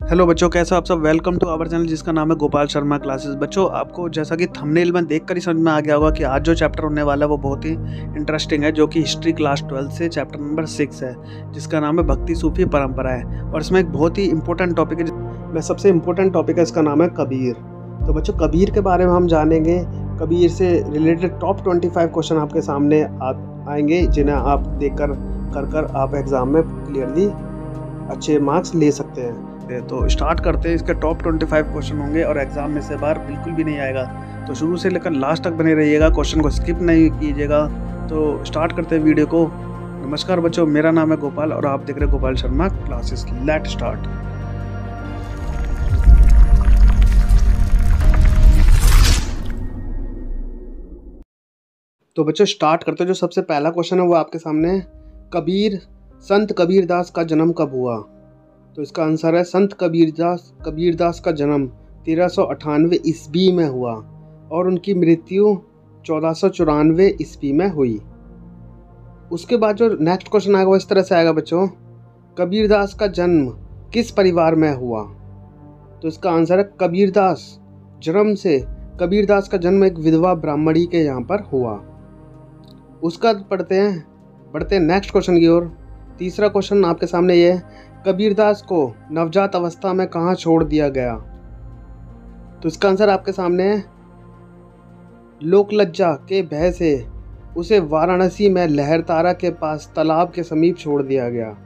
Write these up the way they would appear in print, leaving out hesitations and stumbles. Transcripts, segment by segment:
Hello बच्चों, कैसे हो आप सब। वेलकम टू आवर चैनल जिसका नाम है गोपाल शर्मा क्लासेस। बच्चों, आपको जैसा कि थंबनेल में देखकर ही समझ में आ गया होगा कि आज जो चैप्टर होने वाला है वो बहुत ही इंटरेस्टिंग है, जो कि हिस्ट्री क्लास 12 से चैप्टर नंबर 6 है, जिसका नाम है भक्ति सूफी परंपराएं। और इसमें एक बहुत ही इंपॉर्टेंट टॉपिक है, मैं सबसे इंपॉर्टेंट टॉपिक है, इसका नाम है कबीर। तो बच्चों, कबीर के बारे में हम जानेंगे। कबीर से रिलेटेड टॉप 25 क्वेश्चन आपके सामने आएंगे, जिन्हें आप कर आप एग्ज़ाम में क्लियरली अच्छे मार्क्स ले सकते हैं। तो स्टार्ट करते हैं। इसके टॉप 25 क्वेश्चन होंगे और एग्जाम में से बाहर बिल्कुल भी नहीं आएगा, तो शुरू से लेकर लास्ट तक बने रहिएगा, क्वेश्चन को स्किप नहीं कीजिएगा। तो स्टार्ट करते हैं वीडियो को। नमस्कार बच्चों, मेरा नाम है गोपाल और आप देख रहे हैं Gopal Sharma classes. Let start. तो बच्चों स्टार्ट करते हैं। जो सबसे पहला क्वेश्चन है वो आपके सामने है, संत कबीरदास का जन्म कब हुआ? तो इसका आंसर है संत कबीरदास का जन्म 1398 ईस्वी में हुआ और उनकी मृत्यु 1494 ईस्वी में हुई। उसके बाद जो नेक्स्ट क्वेश्चन आएगा वो इस तरह से आएगा बच्चों, कबीरदास का जन्म किस परिवार में हुआ? तो इसका आंसर है कबीरदास का जन्म एक विधवा ब्राह्मणी के यहाँ पर हुआ। उसका बढ़ते हैं नेक्स्ट क्वेश्चन की ओर। तीसरा क्वेश्चन आपके सामने ये है, कबीरदास को नवजात अवस्था में कहाँ छोड़ दिया गया? तो इसका आंसर आपके सामने है, लोकलज्जा के भय से उसे वाराणसी में लहरतारा के पास तालाब के समीप छोड़ दिया गया।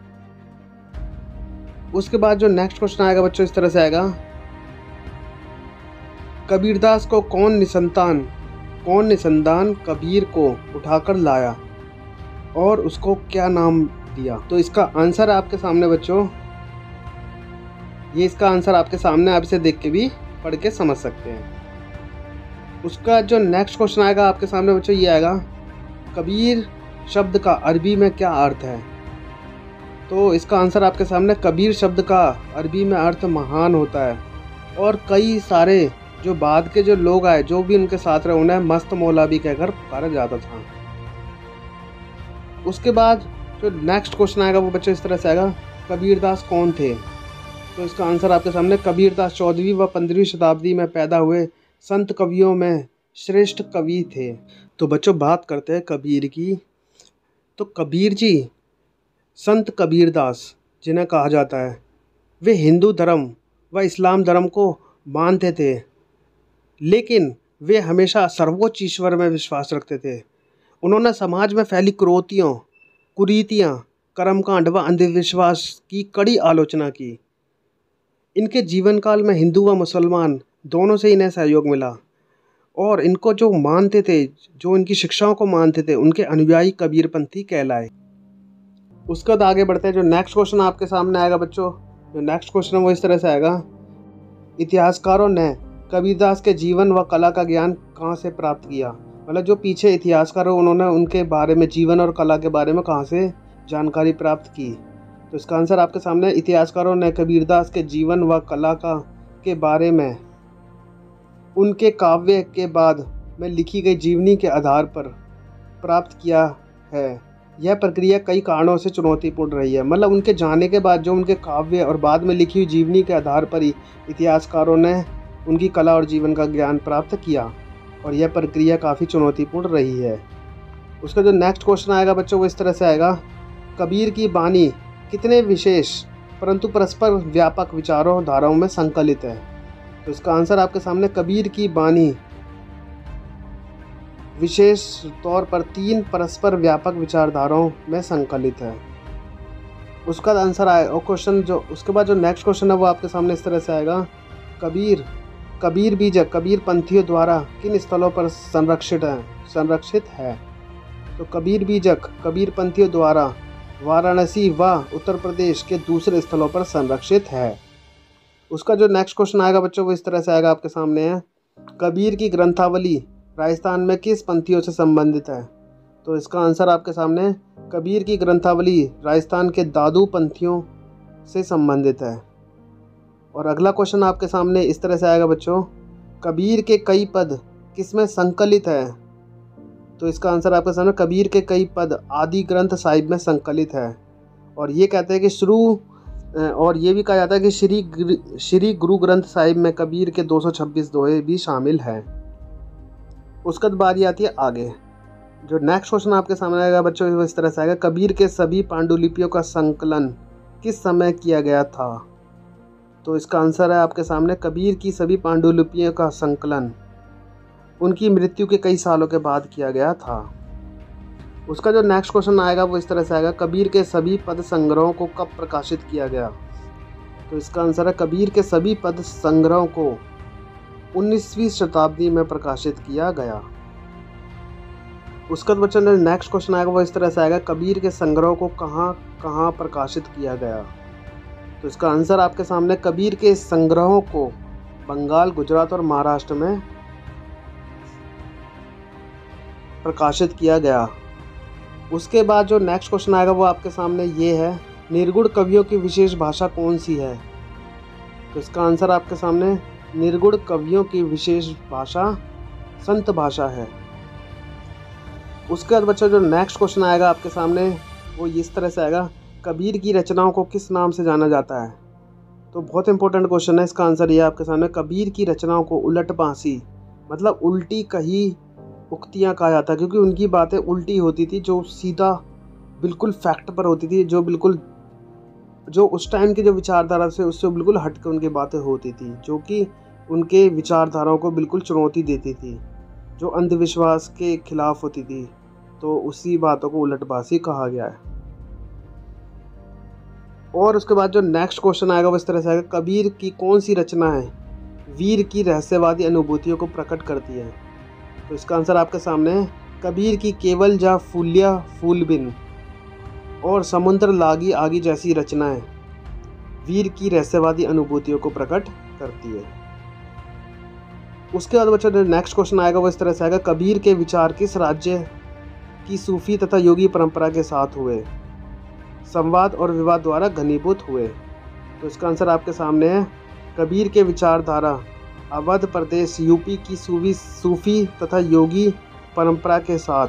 उसके बाद जो नेक्स्ट क्वेश्चन आएगा बच्चों इस तरह से आएगा, कबीरदास को कौन निसंतान कबीर को उठाकर लाया और उसको क्या नाम दिया? तो इसका आंसर आपके सामने बच्चों, ये इसका आंसर आपके सामने, आप इसे देख के भी पढ़ के समझ सकते हैं। उसका जो नेक्स्ट क्वेश्चन आएगा आपके सामने बच्चों ये आएगा, कबीर शब्द का अरबी में क्या अर्थ है? तो इसका आंसर आपके सामने, कबीर शब्द का अरबी में अर्थ महान होता है और कई सारे जो बाद के जो लोग आए, जो भी उनके साथ रहे, उन्हें मस्त मौलवी कहकर पुकारा जाता था। उसके बाद जो नेक्स्ट क्वेश्चन आएगा वो बच्चों इस तरह से आएगा, कबीरदास कौन थे? तो इसका आंसर आपके सामने, कबीरदास 14वीं व 15वीं शताब्दी में पैदा हुए संत कवियों में श्रेष्ठ कवि थे। तो बच्चों बात करते हैं कबीर की। तो कबीर जी, संत कबीरदास जिन्हें कहा जाता है, वे हिंदू धर्म व इस्लाम धर्म को मानते थे, लेकिन वे हमेशा सर्वोच्च ईश्वर में विश्वास रखते थे। उन्होंने समाज में फैली कुरीतियाँ, कर्मकांड व अंधविश्वास की कड़ी आलोचना की। इनके जीवन काल में हिंदू व मुसलमान दोनों से इन्हें सहयोग मिला और इनको जो मानते थे, जो इनकी शिक्षाओं को मानते थे, उनके अनुयायी कबीरपंथी कहलाए। उसके बाद आगे बढ़ते हैं। जो नेक्स्ट क्वेश्चन आपके सामने आएगा बच्चों, जो नेक्स्ट क्वेश्चन है वो इस तरह से आएगा, इतिहासकारों ने कबीरदास के जीवन व कला का ज्ञान कहाँ से प्राप्त किया? मतलब जो पीछे इतिहासकार हो, उन्होंने उनके बारे में, जीवन और कला के बारे में कहाँ से जानकारी प्राप्त की? तो इसका आंसर आपके सामने, इतिहासकारों ने कबीरदास के जीवन व कला के बारे में उनके काव्य के बाद में लिखी गई जीवनी के आधार पर प्राप्त किया है। यह प्रक्रिया कई कारणों से चुनौतीपूर्ण रही है। मतलब उनके जाने के बाद जो उनके काव्य और बाद में लिखी हुई जीवनी के आधार पर ही इतिहासकारों ने उनकी कला और जीवन का ज्ञान प्राप्त किया और यह प्रक्रिया काफ़ी चुनौतीपूर्ण रही है। उसका जो नेक्स्ट क्वेश्चन आएगा बच्चों वो इस तरह से आएगा, कबीर की बानी कितने विशेष परंतु परस्पर व्यापक विचारों धाराओं में संकलित है? तो इसका आंसर आपके सामने, कबीर की बानी विशेष तौर पर 3 परस्पर व्यापक विचारधाराओं में संकलित है। उसका आंसर आएगा और क्वेश्चन जो उसके बाद जो नेक्स्ट क्वेश्चन है वो आपके सामने इस तरह से आएगा, कबीर बीजक कबीर पंथियों द्वारा किन स्थलों पर संरक्षित है? तो कबीर बीजक कबीर पंथियों द्वारा वाराणसी व उत्तर प्रदेश के दूसरे स्थलों पर संरक्षित है। उसका जो नेक्स्ट क्वेश्चन आएगा बच्चों वो इस तरह से आएगा आपके सामने है, कबीर की ग्रंथावली राजस्थान में किस पंथियों से संबंधित है? तो इसका आंसर आपके सामने, कबीर की ग्रंथावली राजस्थान के दादू पंथियों से संबंधित है। और अगला क्वेश्चन आपके सामने इस तरह से आएगा बच्चों, कबीर के कई पद किसमें संकलित है? तो इसका आंसर आपके सामने, कबीर के कई पद आदि ग्रंथ साहिब में संकलित है। और ये कहते हैं कि और ये भी कहा जाता है कि श्री गुरु ग्रंथ साहिब में कबीर के 226 दोहे भी शामिल हैं। उसके बाद बारी आती है आगे। जो नेक्स्ट क्वेश्चन आपके सामने आएगा बच्चों वो इस तरह से आएगा, कबीर के सभी पांडुलिपियों का संकलन किस समय किया गया था? तो इसका आंसर है आपके सामने, कबीर की सभी पांडुलिपियों का संकलन उनकी मृत्यु के कई सालों के बाद किया गया था। उसका जो नेक्स्ट क्वेश्चन आएगा वो इस तरह से आएगा, कबीर के सभी पद संग्रहों को कब प्रकाशित किया गया? तो इसका आंसर है, कबीर के सभी पद संग्रहों को 19वीं शताब्दी में प्रकाशित किया गया। उसका बच्चों जो नेक्स्ट क्वेश्चन आएगा वो इस तरह से आएगा, कबीर के संग्रहों को कहाँ कहाँ प्रकाशित किया गया? तो इसका आंसर आपके सामने, कबीर के संग्रहों को बंगाल, गुजरात और महाराष्ट्र में प्रकाशित किया गया। उसके बाद जो नेक्स्ट क्वेश्चन आएगा वो आपके सामने ये है, निर्गुण कवियों की विशेष भाषा कौन सी है? तो इसका आंसर आपके सामने, निर्गुण कवियों की विशेष भाषा संत भाषा है। उसके बाद बच्चों जो नेक्स्ट क्वेश्चन आएगा आपके सामने वो इस तरह से आएगा, कबीर की रचनाओं को किस नाम से जाना जाता है? तो बहुत इंपॉर्टेंट क्वेश्चन है, इसका आंसर ये आपके सामने, कबीर की रचनाओं को उलट बांसी मतलब उल्टी कही उक्तियाँ कहा जाता है, क्योंकि उनकी बातें उल्टी होती थी, जो सीधा बिल्कुल फैक्ट पर होती थी, जो उस टाइम की जो विचारधारा से उससे बिल्कुल हट कर उनकी बातें होती थी, जो कि उनके विचारधाराओं को बिल्कुल चुनौती देती थी, जो अंधविश्वास के खिलाफ होती थी। तो उसी बातों को उलटबासी कहा गया है। और उसके बाद जो नेक्स्ट क्वेश्चन आएगा वो इस तरह से आएगा, कबीर की कौन सी रचना है वीर की रहस्यवादी अनुभूतियों को प्रकट करती है? तो इसका आंसर आपके सामने है, कबीर की केवल जा फूलिया फूलबिन और समुद्र लागी आगी जैसी रचनाएं वीर की रहस्यवादी अनुभूतियों को प्रकट करती है। उसके बाद बच्चों जो नेक्स्ट क्वेश्चन आएगा वो इस तरह से आएगा, कबीर के विचार किस राज्य की सूफी तथा योगी परंपरा के साथ हुए? संवाद और विवाद द्वारा घनीभूत हुए। तो इसका आंसर आपके सामने है, कबीर के विचारधारा अवध प्रदेश यूपी की सूफी तथा योगी परंपरा के साथ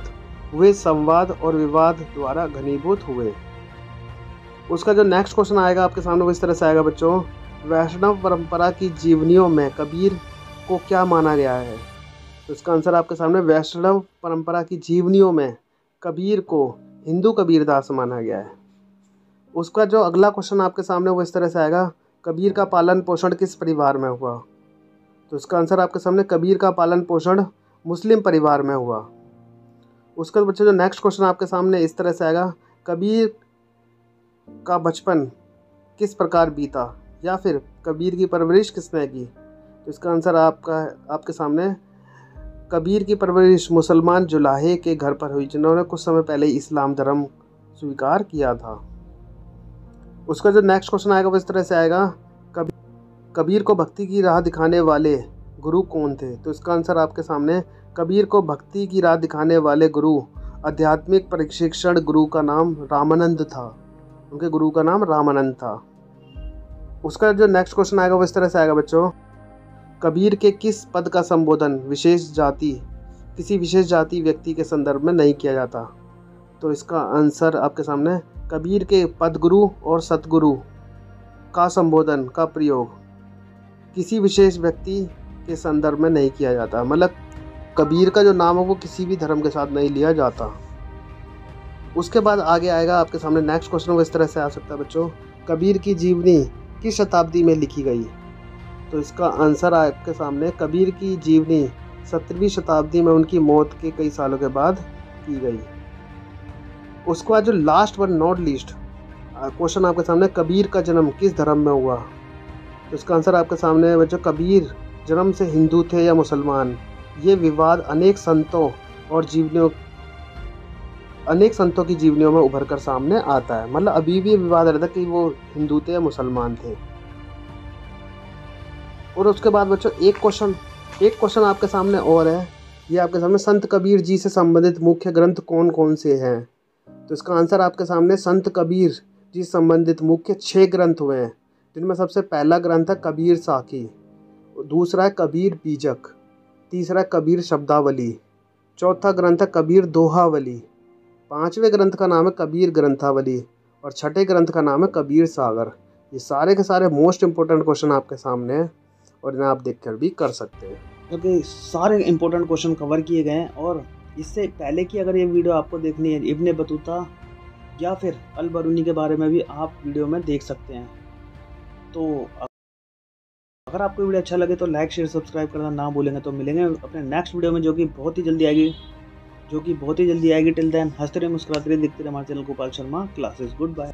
हुए संवाद और विवाद द्वारा घनीभूत हुए। उसका जो नेक्स्ट क्वेश्चन आएगा आपके सामने वो इस तरह से आएगा बच्चों, वैष्णव परंपरा की जीवनियों में कबीर को क्या माना गया है? तो इसका आंसर आपके सामने, वैष्णव परंपरा की जीवनियों में कबीर को हिंदू कबीरदास माना गया है। उसका जो अगला क्वेश्चन आपके सामने वो इस तरह से आएगा, कबीर का पालन पोषण किस परिवार में हुआ? तो इसका आंसर आपके सामने, कबीर का पालन पोषण मुस्लिम परिवार में हुआ। उसका बच्चे जो नेक्स्ट क्वेश्चन आपके सामने इस तरह से आएगा, कबीर का बचपन किस प्रकार बीता या फिर कबीर की परवरिश किसने की? तो इसका आंसर आपके सामने, कबीर की परवरिश मुसलमान जुलाहे के घर पर हुई, जिन्होंने कुछ समय पहले इस्लाम धर्म स्वीकार किया था। उसका जो नेक्स्ट क्वेश्चन आएगा वो इस तरह से आएगा, कबीर को भक्ति की राह दिखाने वाले गुरु कौन थे? तो इसका आंसर आपके सामने, कबीर को भक्ति की राह दिखाने वाले गुरु आध्यात्मिक प्रशिक्षण गुरु का नाम रामानंद था। उनके गुरु का नाम रामानंद था। उसका जो नेक्स्ट क्वेश्चन आएगा वो इस तरह से आएगा बच्चों, कबीर के किस पद का संबोधन किसी विशेष जाति व्यक्ति के संदर्भ में नहीं किया जाता? तो इसका आंसर आपके सामने, कबीर के पदगुरु और सतगुरु का संबोधन का प्रयोग किसी विशेष व्यक्ति के संदर्भ में नहीं किया जाता। मतलब कबीर का जो नाम है वो किसी भी धर्म के साथ नहीं लिया जाता। उसके बाद आगे आएगा आपके सामने नेक्स्ट क्वेश्चन वो इस तरह से आ सकता है बच्चों, कबीर की जीवनी किस शताब्दी में लिखी गई? तो इसका आंसर आपके सामने, कबीर की जीवनी 17वीं शताब्दी में उनकी मौत के कई सालों के बाद की गई। उसके बाद जो last but not least question आपके सामने, कबीर का जन्म किस धर्म में हुआ? तो इसका आंसर आपके सामने है बच्चों, कबीर जन्म से हिंदू थे या मुसलमान? ये विवाद अनेक संतों की जीवनियों में उभर कर सामने आता है। मतलब अभी भी विवाद रहता है कि वो हिंदू थे या मुसलमान थे। और उसके बाद बच्चों एक क्वेश्चन आपके सामने और है, ये आपके सामने, संत कबीर जी से संबंधित मुख्य ग्रंथ कौन कौन से हैं? तो इसका आंसर आपके सामने, संत कबीर जी से संबंधित मुख्य 6 ग्रंथ हुए हैं, जिनमें सबसे पहला ग्रंथ है कबीर साखी, दूसरा है कबीर बीजक, तीसरा है कबीर शब्दावली, चौथा ग्रंथ है कबीर दोहावली, 5वें ग्रंथ का नाम है कबीर ग्रंथावली और 6ठे ग्रंथ का नाम है कबीर सागर। ये सारे के सारे मोस्ट इम्पोर्टेंट क्वेश्चन आपके सामने हैं और इन्हें आप देखकर भी कर सकते हैं, क्योंकि सारे इम्पोर्टेंट क्वेश्चन कवर किए गए हैं। और इससे पहले की अगर ये वीडियो आपको देखनी है इब्न बतूता या फिर अल बरूनी के बारे में भी आप वीडियो में देख सकते हैं। तो अगर आपको वीडियो अच्छा लगे तो लाइक शेयर सब्सक्राइब करना ना भूलेंगे। तो मिलेंगे अपने नेक्स्ट वीडियो में जो कि बहुत ही जल्दी आएगी। टिल देन हंसते रहे, मुस्कुराते रहे, देखते रहे हमारे channel Gopal Sharma classes. Good bye.